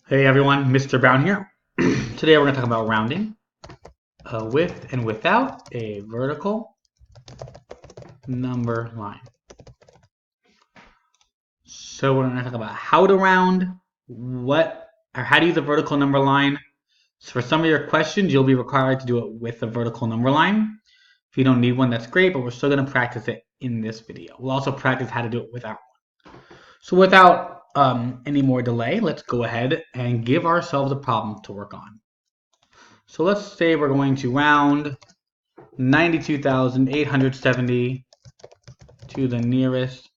Hey everyone, Mr. Brown here. Today we're going to talk about rounding with and without a vertical number line. So we're going to talk about how to round, how to use a vertical number line. So for some of your questions, you'll be required to do it with a vertical number line. If you don't need one, that's great, but we're still going to practice it in this video. We'll also practice how to do it without one. So without any more delay, let's go ahead and give ourselves a problem to work on. So let's say we're going to round 92,870 to the nearest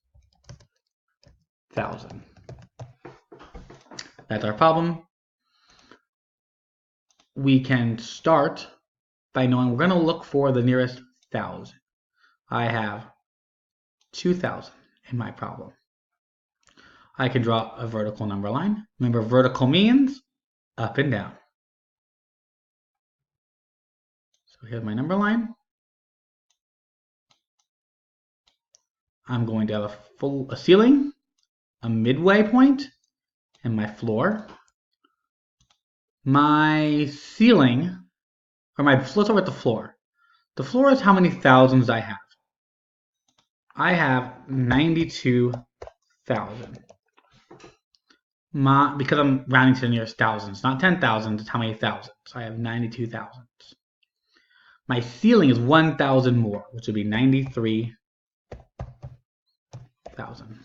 thousand. That's our problem. We can start by knowing we're going to look for the nearest thousand. I have 2,000 in my problem. I can draw a vertical number line. Remember, vertical means up and down. So here's my number line. I'm going to have a ceiling, a midway point, and my floor. My ceiling, let's start with the floor. The floor is how many thousands I have. I have 92,000. Because I'm rounding to the nearest thousands, not 10,000, it's how many thousands. I have 92,000. My ceiling is 1,000 more, which would be 93,000.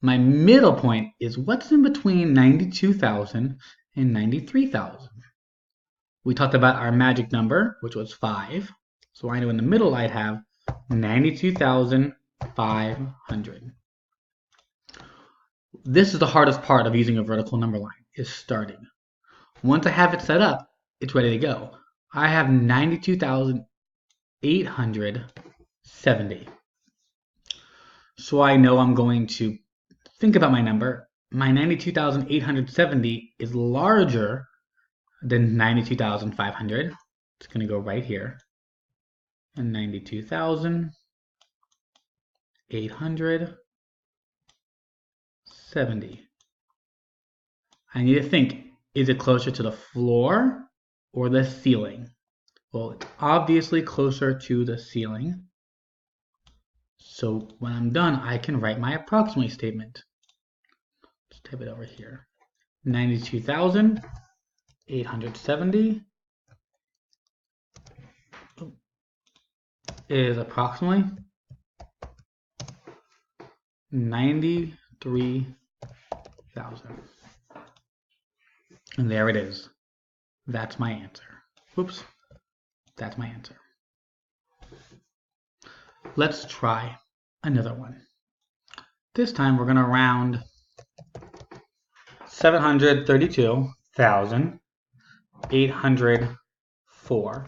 My middle point is what's in between 92,000 and 93,000. We talked about our magic number, which was 5. So I know in the middle I'd have 92,500. This is the hardest part of using a vertical number line, is starting. Once I have it set up, it's ready to go. I have 92,870. So I know I'm going to think about my number. My 92,870 is larger than 92,500. It's going to go right here. And 92,870. I need to think, is it closer to the floor or the ceiling? Well, it's obviously closer to the ceiling. So when I'm done, I can write my approximate statement. Let's type it over here. 92,870 is approximately 93,000. And there it is. That's my answer. Whoops. That's my answer. Let's try another one. This time we're going to round 732,804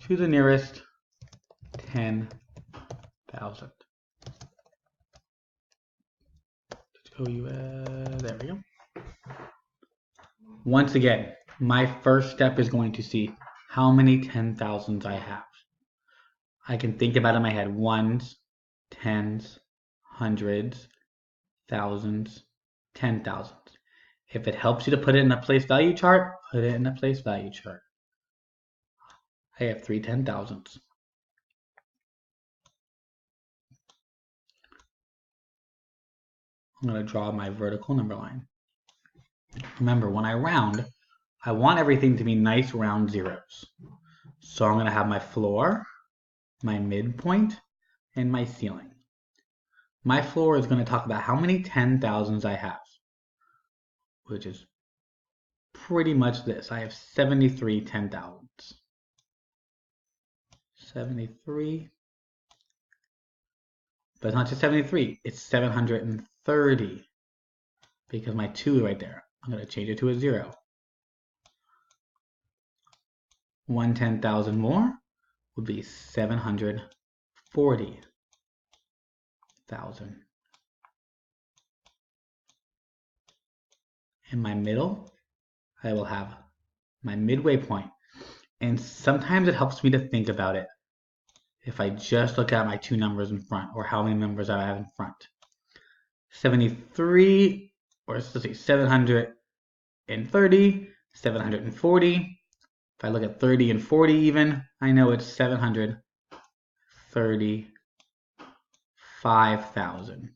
to the nearest 10,000. There we go. Once again, my first step is going to see how many 10,000s I have. I can think about it in my head: ones, tens, hundreds, thousands, 10,000s. If it helps you to put it in a place value chart, put it in a place value chart. I have 3 10,000s. I'm going to draw my vertical number line. Remember, when I round, I want everything to be nice round zeros. So I'm going to have my floor, my midpoint, and my ceiling. My floor is going to talk about how many 10,000s I have, which is pretty much this. I have 73 10,000s. 73. But it's not just 73, it's 730. Because my 2 is right there. I'm going to change it to a 0. 1 10,000 more would be 740,000. In my middle, I will have my midway point. And sometimes it helps me to think about it if I just look at my 2 numbers in front, or how many numbers I have in front. 73 or let's say 730, 740. If I look at 30 and 40 even, I know it's 735,000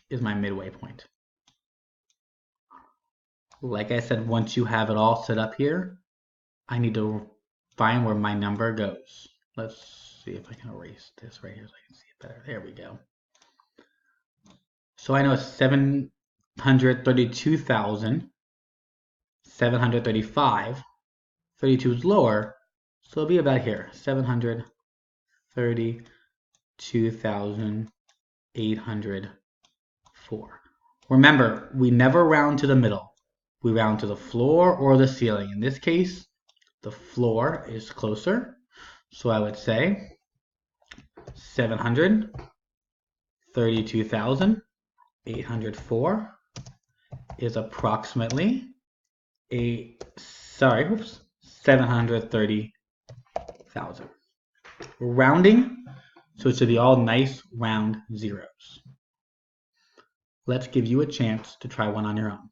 is my midway point. Like I said, once you have it all set up here, I need to find where my number goes. Let's see if I can erase this right here so I can see it better. There we go. So I know it's 732,735. 32 is lower, so it'll be about here. 732,804. Remember, we never round to the middle. We round to the floor or the ceiling. In this case, the floor is closer. So I would say 732,804 is approximately 730,000. We're rounding, so it should be all nice round zeros. Let's give you a chance to try one on your own.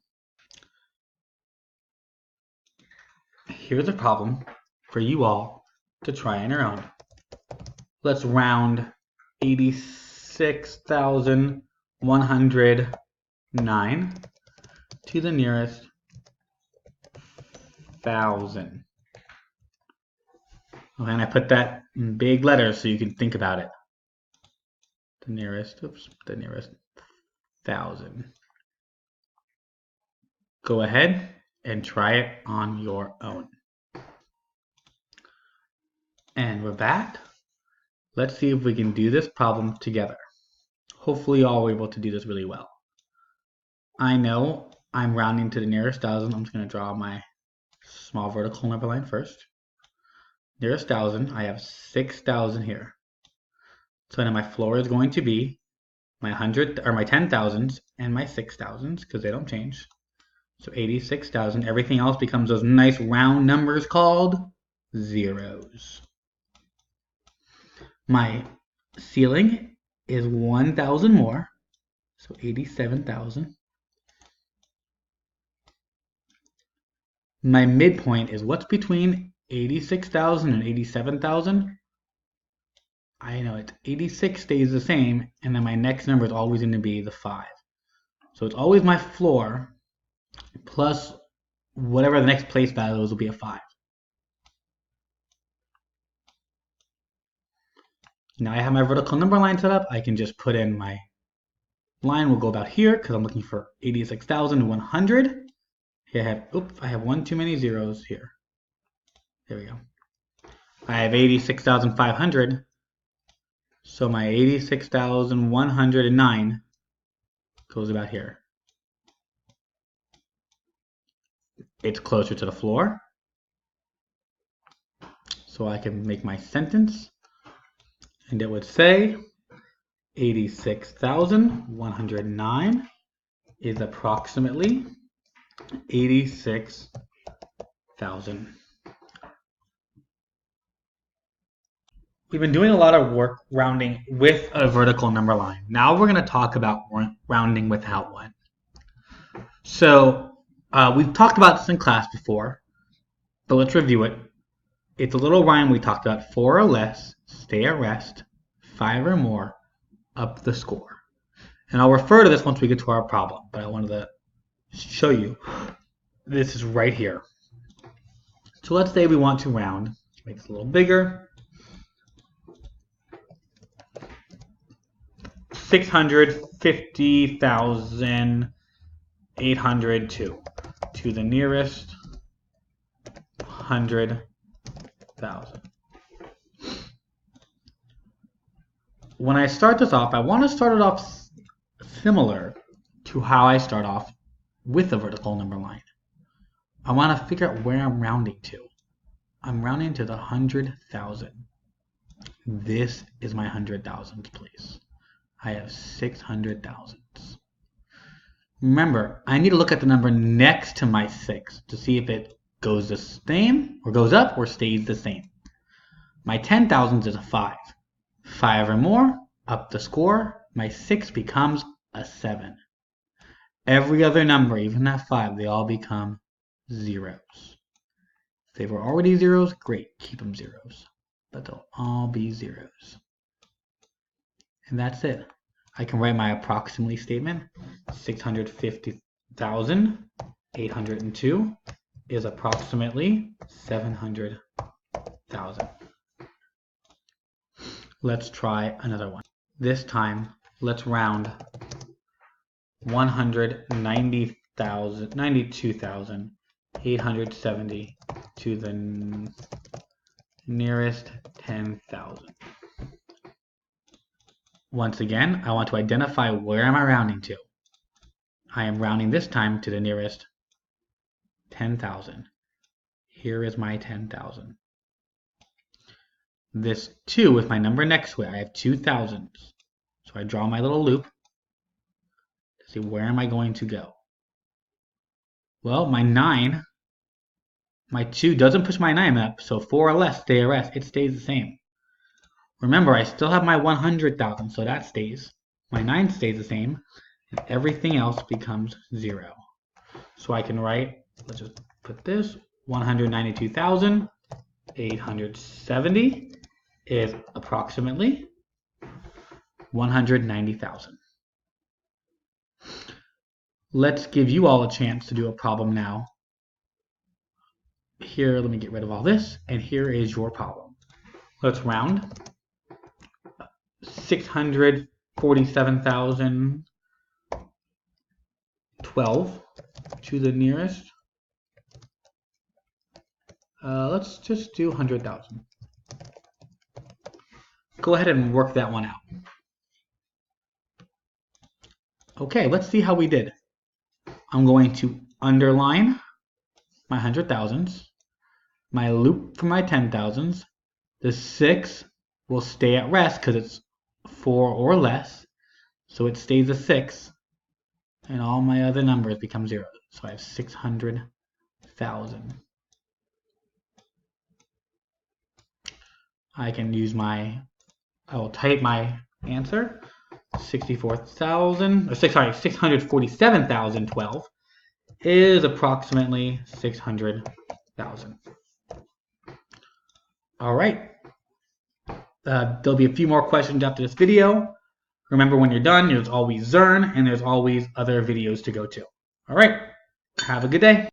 Here's a problem for you all to try on your own. Let's round 86,109 to the nearest 1,000. Okay, and I put that in big letters so you can think about it. The nearest 1,000. Go ahead and try it on your own. And we're back. Let's see if we can do this problem together. Hopefully you all were able to do this really well. I know I'm rounding to the nearest 1,000. I'm just going to draw my small vertical number line first. Nearest 1,000, I have 6,000 here. So then my floor is going to be my 100 or my 10,000s and my 6,000s because they don't change. So 86,000. Everything else becomes those nice round numbers called zeros. My ceiling is 1,000 more, so 87,000. My midpoint is what's between 86,000 and 87,000. I know it's 86 stays the same, and then my next number is always going to be the 5. So it's always my floor plus whatever the next place value is will be a 5. Now I have my vertical number line set up. I can just put in my line will go about here because I'm looking for 86,100. Here I have one too many zeros here. There we go. I have 86,500. So my 86,109 goes about here. It's closer to the floor. So I can make my sentence. And it would say 86,109 is approximately 86,000. We've been doing a lot of work rounding with a vertical number line. Now we're going to talk about rounding without one. So we've talked about this in class before, but let's review it. It's a little rhyme we talked about. 4 or less, stay at rest. 5 or more, up the score. And I'll refer to this once we get to our problem, but I wanted to show you. This is right here. So let's say we want to round. Make this a little bigger. 650,802 to the nearest 100,000. When I start this off, I want to start it off similar to how I start off with a vertical number line. I want to figure out where I'm rounding to. I'm rounding to the 100,000. This is my 100,000th place. I have 600,000s. Remember, I need to look at the number next to my 6 to see if it goes the same, or goes up, or stays the same. My 10,000s is a 5. 5 or more, up the score, my 6 becomes a 7. every other number, even that 5, they all become zeros. If they were already zeros, great, keep them zeros. But they'll all be zeros. And that's it. I can write my approximately statement. 650,802 is approximately 700,000. Let's try another one. This time, let's round 192,870 to the nearest 10,000. Once again, I want to identify where am I rounding to. I am rounding this time to the nearest 10,000. Here is my 10,000. This 2 is my number next to it. I have 2 thousands. So I draw my little loop to see where am I going to go. Well, my 9, my 2 doesn't push my 9 up, so 4 or less stay at rest. It stays the same. Remember, I still have my 100,000, so that stays. My 9 stays the same, and everything else becomes 0. So I can write, let's just put this, 192,870 is approximately 190,000. Let's give you all a chance to do a problem now. Here, let me get rid of all this, and here is your problem. Let's round 647,012 to the nearest. Let's just do 100,000. Go ahead and work that one out. Okay, let's see how we did. I'm going to underline my 100,000s, my loop for my 10,000s. The 6 will stay at rest because it's 4 or less, so it stays a 6, and all my other numbers become 0. So I have 600,000. I can use I will type my answer. 647,012 is approximately 600,000. All right. There'll be a few more questions after this video. Remember, when you're done, there's always Zearn, and there's always other videos to go to. All right. Have a good day.